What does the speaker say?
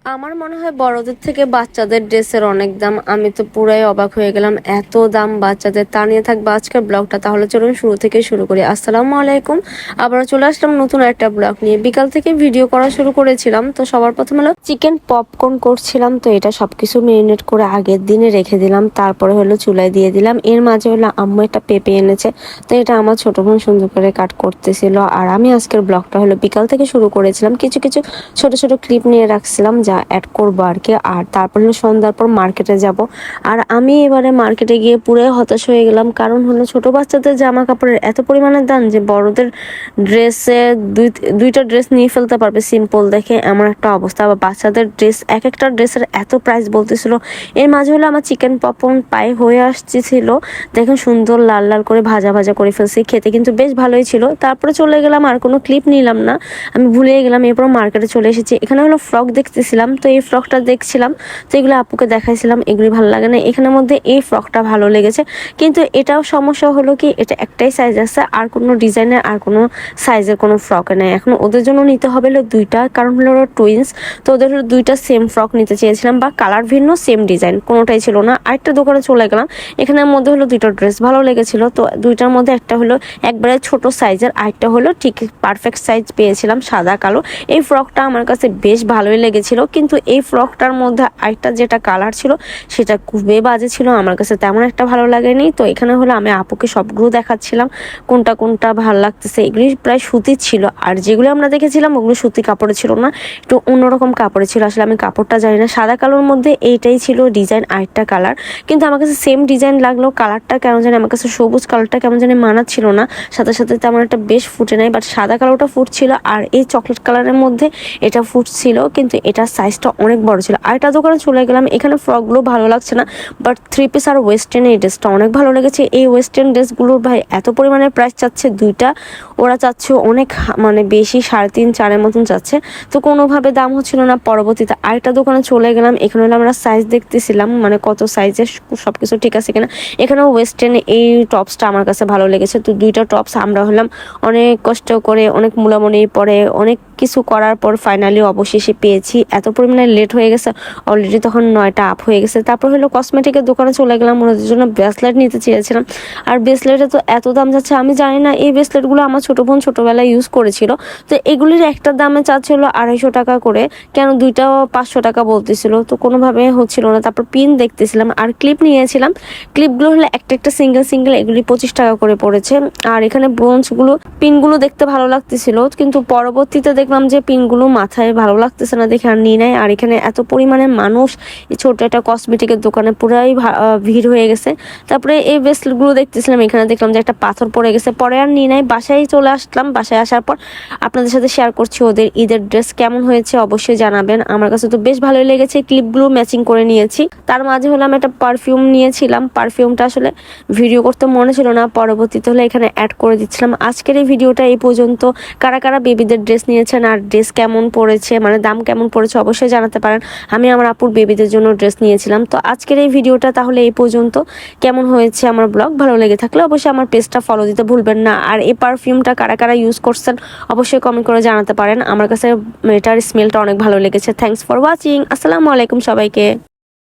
আমার মনে হয় বড়দের থেকে বাচ্চাদের ড্রেসের অনেক দাম। আমি তো পুরাই অবাক হয়ে গেলাম, এত দাম বাচ্চাদের। তা নিয়ে থাকবে আজকের ব্লগটা। তাহলে চলুন শুরু থেকে শুরু করি। আসসালামু আলাইকুম, আবারও চলে আসলাম নতুন একটা ব্লগ নিয়ে। বিকাল থেকে ভিডিও করা শুরু করেছিলাম। তো সবার প্রথমে হলো চিকেন পপকর্ন করছিলাম। তো এটা সবকিছু মেরিনেট করে আগের দিনে রেখে দিলাম, তারপরে হলো চুলায় দিয়ে দিলাম। এর মাঝে হলো আম্মু একটা পেঁপে এনেছে, তো এটা আমার ছোট বোন সুন্দর করে কাট করতেছিল। আর আমি আজকের ব্লগটা হলো বিকাল থেকে শুরু করেছিলাম, কিছু কিছু ছোট ছোট ক্লিপ নিয়ে রাখছিলাম যা অ্যাড করবো আর কি। আর তারপর সন্ধ্যার পর মার্কেটে যাব। আর আমি এবারে মার্কেটে গিয়ে পুরো হতাশ হয়ে গেলাম, কারণ হলো ছোট বাচ্চাদের জামা কাপড়ের এত পরিমাণে দাম যে বড়দের ড্রেসে দুইটা ড্রেস নিয়ে ফেলতে পারবে সিম্পল দেখে, এমন একটা অবস্থা। আবার বাচ্চাদের ড্রেস এক একটা ড্রেসের এত প্রাইস বলতেছিল। এর মাঝে হলো আমার চিকেন পপকর্ন পায়ে হয়ে আসছিল, দেখেন সুন্দর লাল লাল করে ভাজা ভাজা করে ফেলছি, খেতে কিন্তু বেশ ভালোই ছিল। তারপরে চলে গেলাম, আর কোনো ক্লিপ নিলাম না, আমি ভুলে গেলাম। এরপর মার্কেটে চলে এসেছি। এখানে হলো ফ্রক দেখতেছিলাম, তো এই ফ্রকটা দেখছিলাম, তো এগুলো আপুকে দেখাইছিলাম। এগুলি ভালো লাগে না, এখানের মধ্যে এই ফ্রকটা ভালো লেগেছে। কিন্তু এটাও সমস্যা হলো কি, এটা একটাই সাইজ আছে, আর কোনো ডিজাইনের আর কোনো সাইজের কোনো ফ্রক নেই। এখন ওদের জন্য নিতে হবে হলো দুইটা, কারণ হলো ওরা টুইন্স। তো ওদের হলো দুইটা সেম ফ্রক নিতে চেয়েছিলাম, বা কালার ভিন্ন সেম ডিজাইন কোনোটাই ছিল না। আরেকটা দোকানে চলে গেলাম, এখানের মধ্যে হলো দুইটা ড্রেস ভালো লেগেছিল। তো দুইটার মধ্যে একটা হলো একবারে ছোট সাইজের, আরেকটা হলো ঠিক পারফেক্ট সাইজ পেয়েছিলাম, সাদা কালো। এই ফ্রকটা আমার কাছে বেশ ভালোই লেগেছিল, কিন্তু এই ফ্রকটার মধ্যে আরেকটা যেটা কালার ছিল সেটা খুবই বাজে ছিল, আমার কাছে তেমন একটা ভালো লাগেনি। তো এখানে হলো আমি আপুকে সবগুলো দেখাচ্ছিলাম কোনটা কোনটা ভালো লাগতেছে। এগুলি প্রায় সুতির ছিল, আর যেগুলো আমরা দেখেছিলাম ওগুলো সুতি কাপড়ে ছিল না, একটু অন্যরকম কাপড়ে ছিল। আসলে আমি কাপড়টা জানি না। সাদা কালোর মধ্যে এইটাই ছিল ডিজাইন, আরেকটা কালার, কিন্তু আমার কাছে সেম ডিজাইন লাগলো। কালারটা কেমন জানি আমার কাছে সবুজ কালারটা কেমন জানি মানাচ্ছিল না, সাথে সাথে তেমন একটা বেশ ফুটে নাই। বাট সাদা কালোটা ফুটছিল, আর এই চকলেট কালারের মধ্যে এটা ফুটছিল, কিন্তু এটার সাইজটা অনেক বড় ছিল। আর একটা দোকানে চলে গেলাম, এখানে ফ্রকগুলো ভালো লাগছে না, বাট থ্রি পিস আর ওয়েস্টার্ন এই ড্রেসটা অনেক ভালো লেগেছে। এই ওয়েস্টার্ন ড্রেসগুলোর ভাই এত পরিমাণে প্রাইস চাচ্ছে দুইটা, ওরা চাচ্ছে অনেক মানে বেশি, 3.5-4 মতন চাচ্ছে। তো কোনোভাবে দাম হচ্ছিল না। পরবর্তীতে আরেকটা দোকানে চলে গেলাম, এখানে হলো আমরা সাইজ দেখতেছিলাম, মানে কত সাইজের সবকিছু ঠিক আছে কিনা। এখানেও ওয়েস্টার্ন এই টপসটা আমার কাছে ভালো লেগেছে। তো দুইটা টপস আমরা হলাম অনেক কষ্ট করে, অনেক মুলামনি পরে, অনেক কিছু করার পর ফাইনালি অবশেষে পেয়েছি। এত পরিমাণে লেট হয়ে গেছে, অলরেডি তখন 9টা আপ হয়ে গেছে। তারপর হলো কসমেটিকের দোকানে চলে গেলাম, ওনাদের জন্য ব্রেসলেট নিতে চেয়েছিলাম। আর ব্রেসলেটে তো এত দাম যাচ্ছে, আমি জানি না। এই ব্রেসলেটগুলো আমার ছোট বোন ছোটোবেলায় ইউজ করেছিল, তো এগুলির একটা দামে চাচ্ছিল 250 টাকা করে, কেন দুইটাও 500 টাকা বলতেছিল। তো কোনোভাবে হচ্ছিল না। তারপর পিন দেখতেছিলাম, আর ক্লিপ নিয়েছিলাম। ক্লিপগুলো হলো একটা একটা সিঙ্গেল সিঙ্গেল, এগুলি 25 টাকা করে পড়েছে। আর এখানে ব্রোঞ্জগুলো পিনগুলো দেখতে ভালো লাগতেছিল, কিন্তু পরবর্তীতে দেখলাম যে পিনগুলো মাথায় ভালো লাগতেছে না দেখে আর নিয়ে নেয়। আর এখানে এত পরিমাণে মানুষ, এই ছোট একটা কসমেটিকের দোকানে পুরাই ভিড় হয়ে গেছে। তারপরে এই ব্রেসলেটগুলো দেখতেছিলাম, এখানে দেখলাম যে একটা পাথর পড়ে গেছে, পরে আর নিয়ে নেয়। বাসায় চলে আসলাম, বাসায় আসার পর আপনাদের সাথে শেয়ার করছি ওদের ঈদের ড্রেস কেমন হয়েছে, অবশ্যই জানাবেন। আমার কাছে তো বেশ ভালোই লেগেছে, ক্লিপগুলো ম্যাচিং করে নিয়েছি। তার মাঝে হলো আমি একটা পারফিউম নিয়েছিলাম, পারফিউমটা আসলে ভিডিও করতে মনে ছিল না, পরবর্তীতে হলে এখানে অ্যাড করে দিচ্ছিলাম। আজকের এই ভিডিওটা এই পর্যন্ত। কারা কারা বেবিদের ড্রেস নিয়েছেন আর ড্রেস কেমন পড়েছে, মানে দাম কেমন পড়েছে, অবশ্যই জানাতে পারেন। আমি আমার আপুর বেবিদের জন্য ড্রেস নিয়েছিলাম। তো আজকের এই ভিডিওটা তাহলে এই পর্যন্ত। কেমন হয়েছে আমার ব্লগ, ভালো লেগে থাকলে অবশ্যই আমার পেজটা ফলো দিতে ভুলবেন না। আর এই পারফিউমটা কারা কারা ইউজ করছেন অবশ্যই কমেন্ট করে জানাতে পারেন। আমার কাছে এটার স্মেলটা অনেক ভালো লেগেছে। Thanks for watching. আসসালামু আলাইকুম সবাইকে।